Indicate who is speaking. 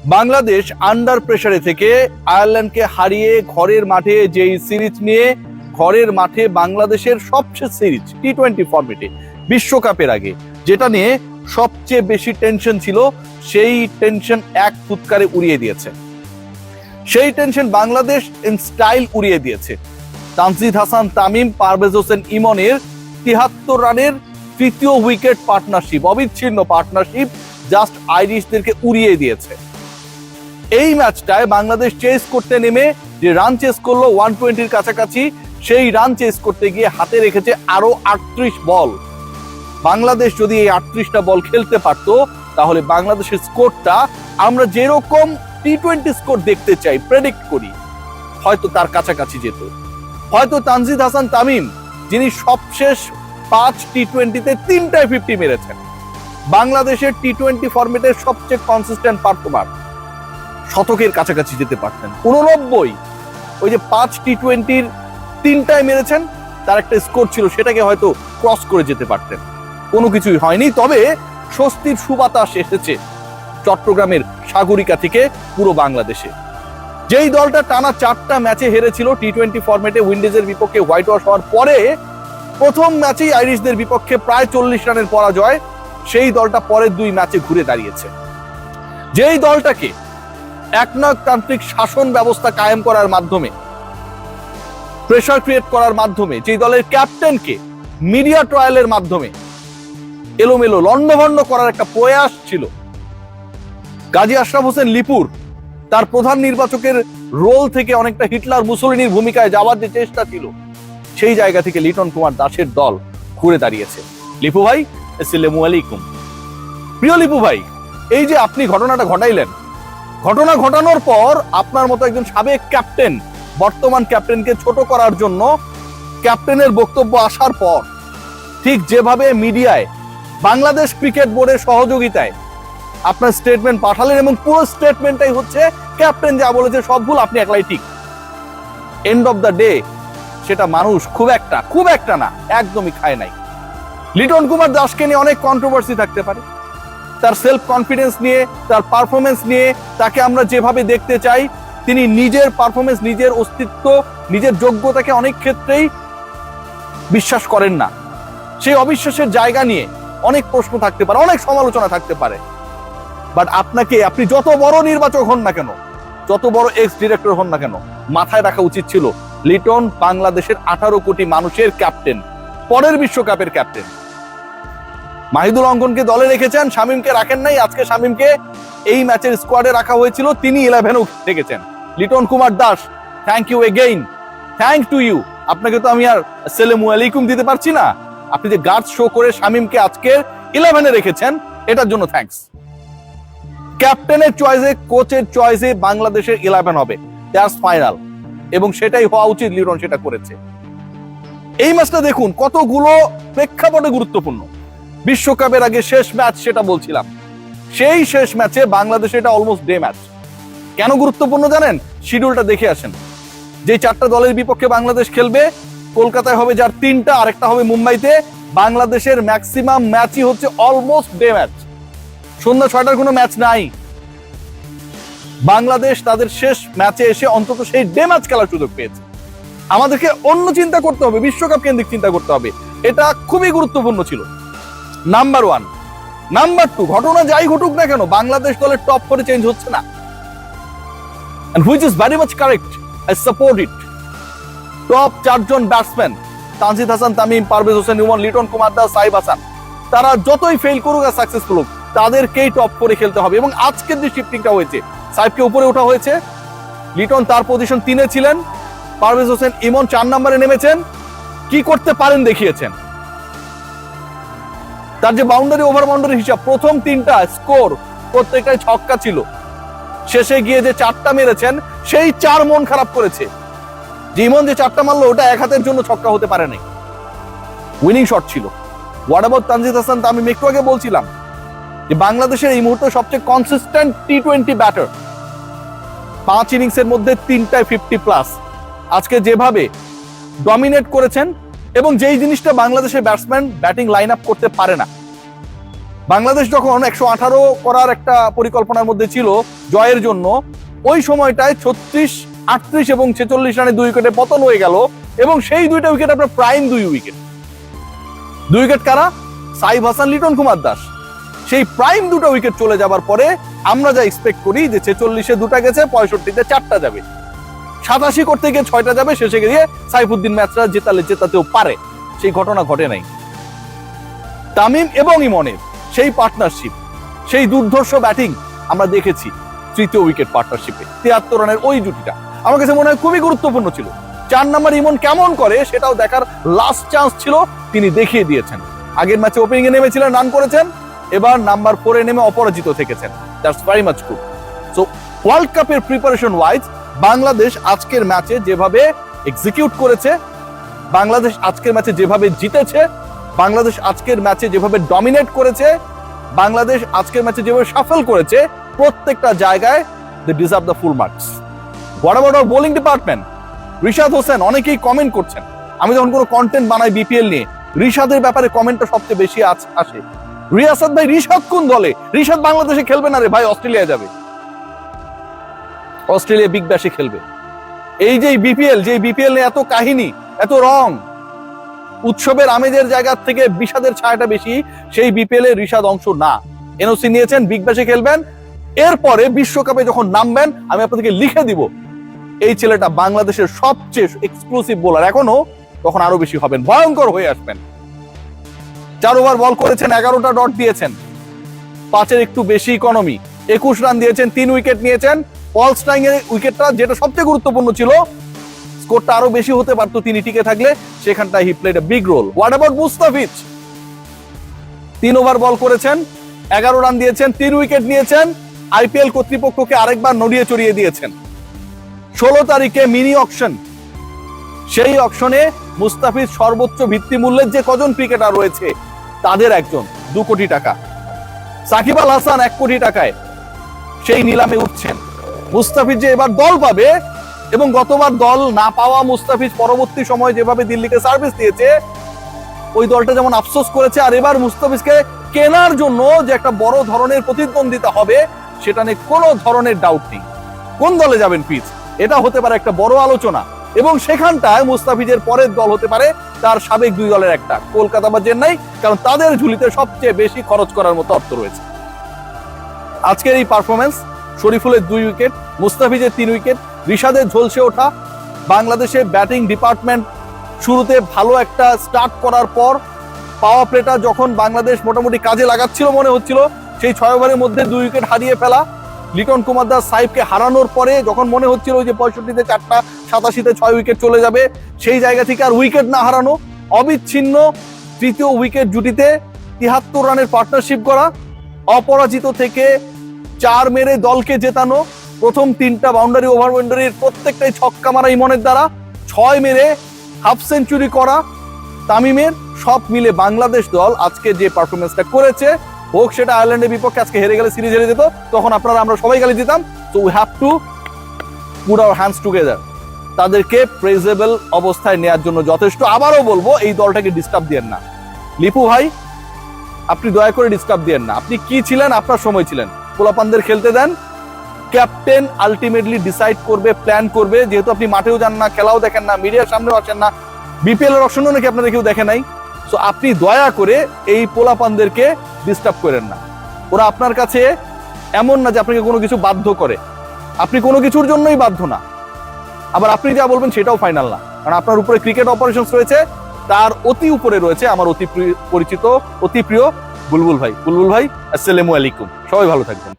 Speaker 1: Bangladesh under প্রেসারে থেকে আয়ারল্যান্ডকে হারিয়ে ঘরের মাঠে যেই সিরিজ নিয়ে ঘরের মাঠে বাংলাদেশের সবচেয়ে সিরিজ টি-20 ফরম্যাটে বিশ্বকাপের আগে যেটা নিয়ে সবচেয়ে বেশি টেনশন ছিল, সেই টেনশন এক ফুৎকারে উড়িয়ে দিয়েছে। সেই টেনশন বাংলাদেশ ইন স্টাইল উড়িয়ে দিয়েছে। তানজিদ হাসান তামিম, পারভেজ হোসেন ইমনের ৭৩ রানের তৃতীয় উইকেট পার্টনারশিপ, অবিচ্ছিন্ন পার্টনারশিপ জাস্ট আইরিশদেরকে উড়িয়ে দিয়েছে। এই ম্যাচটায় বাংলাদেশ চেস করতে নেমে যে রান চেস করলো 120-র কাছাকাছি, সেই রান চেস করতে গিয়ে হাতে রেখেছে আরো 38 বল। বাংলাদেশ যদি এই 38টা বল খেলতে পারতো তাহলে বাংলাদেশের স্কোরটা আমরা যেরকম টি-20 স্কোর দেখতে চাই, প্রেডিক্ট করি, হয়তো তার কাছাকাছি যেত। হয়তো তানজিদ হাসান তামিম, যিনি সবশেষ 5 টি-20-তে 3টায় 50 মেরেছেন, বাংলাদেশের টি-20 ফরম্যাটের সবচেয়ে কনসিস্টেন্ট পারফর্মার, শতকের কাছাকাছি যেতে পারতেন। 89, ওই যে 5 টি-20-র 3টায় মেরেছেন, তার একটা স্কোর ছিল, সেটাকে হয়তো ক্রস করে যেতে পারতেন। কোনো কিছুই হয়নি। তবে স্বস্তির সুবাতাস এসেছে চট্টগ্রামের সাগরিকা থেকে পুরো বাংলাদেশে। যেই দলটা টানা 4টা ম্যাচে হেরেছিল টি-20 ফরম্যাটে উইন্ডিজের বিপক্ষে হোয়াইট ওয়াশ হওয়ার পরে, প্রথম ম্যাচেই আইরিশদের বিপক্ষে প্রায় 40 রানের পরাজয়, সেই দলটা পরের 2 ম্যাচে ঘুরে দাঁড়িয়েছে। যেই দলটাকে একনায়কতান্ত্রিক শাসন ব্যবস্থা কায়েম করার মাধ্যমে, প্রেসার ক্রিয়েট করার মাধ্যমে, যেই দলের ক্যাপ্টেনকে মিডিয়া ট্রায়ালের মাধ্যমে এলোমেলো লন্ডভন্ড করার একটা প্রয়াস ছিল, গাজী আশরাফ হোসেন লিপুর তার প্রধান নির্বাচকের রোল থেকে অনেকটা হিটলার মুসোলিনির ভূমিকায় যাওয়ার যে চেষ্টা ছিল, সেই জায়গা থেকে লিটন কুমার দাসের দল ঘুরে দাঁড়িয়েছে। লিপু ভাই, আসসালামু আলাইকুম। প্রিয় লিপু ভাই, এই যে আপনি ঘটনাটা ঘটাইলেন, ঘটনা ঘটানোর পর আপনার মতো একজন সাবেক ক্যাপ্টেন বর্তমান ক্যাপ্টেনকে ছোট করার জন্য ক্যাপ্টেনের বক্তব্য আসার পর ঠিক যেভাবে মিডিয়ায় বাংলাদেশ ক্রিকেট বোর্ডের সহযোগিতায় আপনার স্টেটমেন্ট পাঠালেন, এবং পুরো স্টেটমেন্টটাই হচ্ছে ক্যাপ্টেন যা বলেছে সব ভুল, আপনি একলাই ঠিক। এন্ড অফ দ্য ডে সেটা মানুষ খুব একটা না, একদমই খায় নাই। লিটন কুমার দাসকে নিয়ে অনেক কন্ট্রোভার্সি থাকতে পারে, তার সেলফ কনফিডেন্স নিয়ে, তার পারফরমেন্স নিয়ে, তাকে আমরা যেভাবে দেখতে চাই, তিনি নিজের পারফরমেন্স, নিজের অস্তিত্ব, নিজের যোগ্যতাকে অনেক ক্ষেত্রেই বিশ্বাস করেন না। সেই অবিশ্বাসের জায়গা নিয়ে অনেক প্রশ্ন থাকতে পারে, অনেক সমালোচনা থাকতে পারে। বাট আপনি যত বড় নির্বাচক হন না কেন, যত বড় এক্স ডিরেক্টর হন না কেন, মাথায় রাখা উচিত ছিল লিটন বাংলাদেশের 18 কোটি মানুষের ক্যাপ্টেন, পরের বিশ্বকাপের ক্যাপ্টেন। মাহিদুল অঙ্কনকে দলে রেখেছেন, শামীমকে রাখেন নাই। আজকে শামীমকে এই ম্যাচের স্কোয়াডে রাখা হয়েছিল, তিনি 11-ও রেখেছেন। Liton Kumar Das, thank you again, thank to you. আপনাকে তো আমি আর আসসালামু আলাইকুম দিতে পারছি না। আপনি যে গার্ডস শো করে শামীমকে আজকে 11-এ রেখেছেন, এটার জন্য থ্যাঙ্কস। ক্যাপ্টেনের চয়েসে, কোচের চয়েসে বাংলাদেশের 11 হবে, দ্যাটস ফাইনাল, এবং সেটাই হওয়া উচিত। লিটন সেটা করেছে। এই ম্যাচটা দেখুন কতগুলো প্রেক্ষাপটে গুরুত্বপূর্ণ। বিশ্বকাপের আগে শেষ ম্যাচ, সেটা বলছিলাম, সেই শেষ ম্যাচে বাংলাদেশ এটা অলমোস্ট ডে ম্যাচ। কেন গুরুত্বপূর্ণ জানেন? শিডিউলটা দেখে আসেন। যে 4টা দলের বিপক্ষে বাংলাদেশ খেলবে, কলকাতায় হবে যার 3টা, আরেকটা হবে মুম্বাইতে। বাংলাদেশের ম্যাক্সিমাম ম্যাচই হচ্ছে অলমোস্ট ডে ম্যাচ, সন্ধ্যা 6টার কোনো ম্যাচ নাই। বাংলাদেশ তাদের শেষ ম্যাচে এসে অন্তত সেই ডে ম্যাচ খেলার সুযোগ পেয়েছে। আমাদেরকে অন্য চিন্তা করতে হবে, বিশ্বকাপ কেন্দ্রিক চিন্তা করতে হবে, এটা খুবই গুরুত্বপূর্ণ ছিল। নাম্বার 1। নাম্বার 2, ঘটনা যাই ঘটুক না কেন, বাংলাদেশ দলের টপ করে চেঞ্জ হচ্ছে না, and which is very much correct, I support it. Top 4 জন ব্যাটসম্যান, তানজিদ হাসান তামিম, পারভেজ হোসেন ইমন, লিটন কুমার দাস, সাইফ হাসান, তারা যতই ফেল করুক আর সাকসেসফুল হোক, তাদেরকেই টপ করে খেলতে হবে। এবং আজকের যে শিফটিংটা হয়েছে, সাইফকে উপরে ওঠা হয়েছে, লিটন তার পজিশন 3-এ ছিলেন, পারভেজ হোসেন ইমন 4 নম্বরে নেমেছেন, কি করতে পারেন দেখিয়েছেন। তার যে বাউন্ডারি ওভার বাউন্ডারি হিসাব, প্রথম 3টা স্কোর প্রত্যেকটাই ছক্কা ছিল, শেষে গিয়ে যে 4টা মেরেছেন, সেই 4 মন খারাপ করেছে। যে ইমন যে 4টা মারলো, ওটা এক হাতের জন্য ছক্কা হতে পারে নাই, উইনিং শট ছিল। What about Tanzid Hasan Tamim? একটু আগে বলছিলাম যে বাংলাদেশের এই মুহূর্তে সবচেয়ে কনসিস্টেন্ট টি-20 ব্যাটার, 5 ইনিংসের মধ্যে 3টায় 50+। আজকে যেভাবে ডমিনেট করেছেন, এবং যেই জিনিসটা বাংলাদেশের ব্যাটসম্যান ব্যাটিং লাইন আপ করতে পারে না, বাংলাদেশ যখন 118 করার একটা পরিকল্পনার মধ্যে ছিল জয়ের জন্য, ওই সময়টায় 36, 38 এবং 46 রানে 2 উইকেটে পতন হয়ে গেল, এবং সেই 2টা উইকেট আপনার প্রাইম 2 উইকেট। 2 উইকেট কারা? সাইফ হাসান, লিটন কুমার দাস। সেই প্রাইম 2টা উইকেট চলে যাবার পরে আমরা যা এক্সপেক্ট করি যে 46-এ 2টা গেছে, 65-তে 4টা যাবে, 87 করতে গিয়ে 6টা যাবে, শেষে গিয়ে সাইফুদ্দিন ম্যাচটা জেতাতেও পারে। সেই ঘটনা ঘটে নাই। তামিম এবং ইমনের সেই পার্টনারশিপ, সেই দুর্ধর্ষ ব্যাটিং আমরা দেখেছি তৃতীয় উইকেট পার্টনারশিপে 73 রানের ওই জুটিটা আমার কাছে মনে হয় খুবই গুরুত্বপূর্ণ ছিল। 4 নাম্বার ইমন কেমন করে সেটাও দেখার লাস্ট চান্স ছিল, তিনি দেখিয়ে দিয়েছেন। আগের ম্যাচে ওপেনিং এ নেমেছিলেন, রান করেছেন, এবার নাম্বার 4-এ নেমে অপরাজিত থেকেছেন। That's very much good. So world কাপের প্রিপারেশন ওয়াইজ বাংলাদেশ আজকের ম্যাচে যেভাবে এক্সিকিউট করেছে, বাংলাদেশ আজকের ম্যাচে যেভাবে জিতেছে, বাংলাদেশ আজকের ম্যাচে যেভাবে ডমিনেট করেছে, বাংলাদেশ আজকের ম্যাচে যেভাবে সাফল করেছে, প্রত্যেকটা জায়গায় they deserve the full marks. What about our bowling department? Rishad Hossain, অনেকেই কমেন্ট করছেন। আমি যখন কোনো কন্টেন্ট বানাই বিপিএল নিয়ে, রিশাদের ব্যাপারে কমেন্টটা সবচেয়ে বেশি আসে। রিয়াসাদ ভাই, রিশাদ কোন দলে? রিশাদ বাংলাদেশে খেলবে না রে ভাই, অস্ট্রেলিয়া যাবে, অস্ট্রেলিয়া বিগ ব্যাশে খেলবে। এই যে বিপিএল, যে বিপিএল নিয়ে এত কাহিনী, এত রং, উৎসবের আমেজের জায়গা থেকে বিষাদের ছায়াটা বেশি, সেই বিপিএল এ রিশাদ অংশ না। এনওসি নিয়েছেন, বিগ ব্যাশে খেলবেন, এরপরে বিশ্বকাপে যখন নামবেন আমি আপনাদেরকে লিখে দিব এই ছেলেটা বাংলাদেশের সবচেয়ে এক্সক্লুসিভ বোলার, এখনো তখন আরো বেশি হবেন, ভয়ঙ্কর হয়ে আসবেন। 4 ওভার বল করেছেন, 11টা ডট দিয়েছেন, 5-এর একটু বেশি ইকোনমি, 21 রান দিয়েছেন, 3 উইকেট নিয়েছেন। পল স্ট্রাইং এর উইকেটটা যেটা সবচেয়ে গুরুত্বপূর্ণ ছিল, স্কোরটা আরো বেশি হতে পারতো তিনি টিকে থাকলে, সেখানটায় he played a big role. What about Mustafiz? 3 over ball করেছেন, 11 রান দিয়েছেন, 3 উইকেট নিয়েছেন, আইপিএল কর্তৃপক্ষকে আরেকবার নড়িয়ে চড়িয়ে দিয়েছেন। 16 তারিখে মিনি অকশন, সেই অকশনে মুস্তাফিজ সর্বোচ্চ ভিত্তি মূল্যের যে কজন ক্রিকেটার রয়েছে তাদের একজন, 2 কোটি টাকা। সাকিব আল হাসান 1 কোটি টাকায় সেই নিলামে উঠছেন। মুস্তাফিজ যে এবার দল পাবে, এবং গতবার দল না পাওয়া মুস্তাফিজ পরবর্তী সময় যেভাবে দিল্লিকে সার্ভিস দিয়েছে, ওই দলটা যেমন আফসোস করেছে, আর এবার মুস্তাফিজকে কেনার জন্য যে একটা বড় ধরনের প্রতিদ্বন্দ্বিতা হবে সেটা নিয়ে কোনো ধরনের ডাউট নেই। কোন দলে যাবেন পিচ, এটা হতে পারে একটা বড় আলোচনা, এবং সেখানটায় মুস্তাফিজের পরের দল হতে পারে তার সাবেক 2 দলের একটা, কলকাতা বা চেন্নাই, কারণ তাদের ঝুলিতে সবচেয়ে বেশি খরচ করার মতো অর্থ রয়েছে। আজকের এই পারফরমেন্স, শরীফুলের 2 উইকেট, মুস্তাফিজের 3 উইকেট, রিশাদের ঝলসে ওঠা, বাংলাদেশের ব্যাটিং ডিপার্টমেন্ট শুরুতে ভালো একটা স্টার্ট করার পর পাওয়ার প্লেটা যখন বাংলাদেশ মোটামুটি কাজে লাগাচ্ছিল মনে হচ্ছিল, সেই 6 ওভারের মধ্যে 2 উইকেট হারিয়ে ফেলা, লিটন কুমার দাস সাইফকে হারানোর পরে যখন মনে হচ্ছিল ওই যে 65-তে 4টা, 87-তে 6 উইকেট চলে যাবে, সেই জায়গা থেকে আর উইকেট না হারানো, অবিচ্ছিন্ন তৃতীয় উইকেট জুটিতে 73 রানের পার্টনারশিপ করা, অপরাজিত থেকে 4 মেরে দলকে জেতানো, প্রথম 3টা বাউন্ডারি, ওভার বাউন্ডারির প্রত্যেকটাই ছক্কা মারা ইমনের দ্বারা, 6 মেরে হাফ সেঞ্চুরি করা তামিমের, সব মিলে বাংলাদেশ দল আজকে যে পারফরমেন্সটা করেছে, হোক সেটা আয়ারল্যান্ডের বিপক্ষে, আজকে হেরে গেলে সিরিজ হেরে যেত, তখন আপনারা আমরা সবাই গালি দিতাম। So we have to put hour hands together, তাদেরকে প্রেজেবল অবস্থায় নেওয়ার জন্য যথেষ্ট। আবারও বলবো, এই দলটাকে ডিস্টার্ব দিয়েন না। লিপু ভাই, আপনি দয়া করে ডিস্টার্ব দিয়েন না, আপনি কি ছিলেন, আপনার সময় ছিলেন, পোলাপানদের খেলতে দেন। ক্যাপ্টেন আলটিমেটলি ডিসাইড করবে, প্ল্যান করবে, যেহেতু আপনি মাঠেও যান না, খেলাও দেখেন না, মিডিয়ার সামনেও আসেন না, বিপিএল এর অপশনও নাকি আপনাদের কেউ দেখে নাই। সো আপনি দয়া করে এই পোলাপানদেরকে ডিস্টার্ব করেন না। ওরা আপনার কাছে এমন না যে আপনাকে কোনো কিছু বাধ্য করে, আপনি কোনো কিছুর জন্যই বাধ্য না, আবার আপনি যা বলবেন সেটাও ফাইনাল না, কারণ আপনার উপরে ক্রিকেট অপারেশনস রয়েছে, তার অতি উপরে রয়েছে আমার অতি পরিচিত, অতি প্রিয় বুলবুল ভাই। বুলবুল ভাই, আসসালামু আলাইকুম, সবাই ভালো থাকবেন।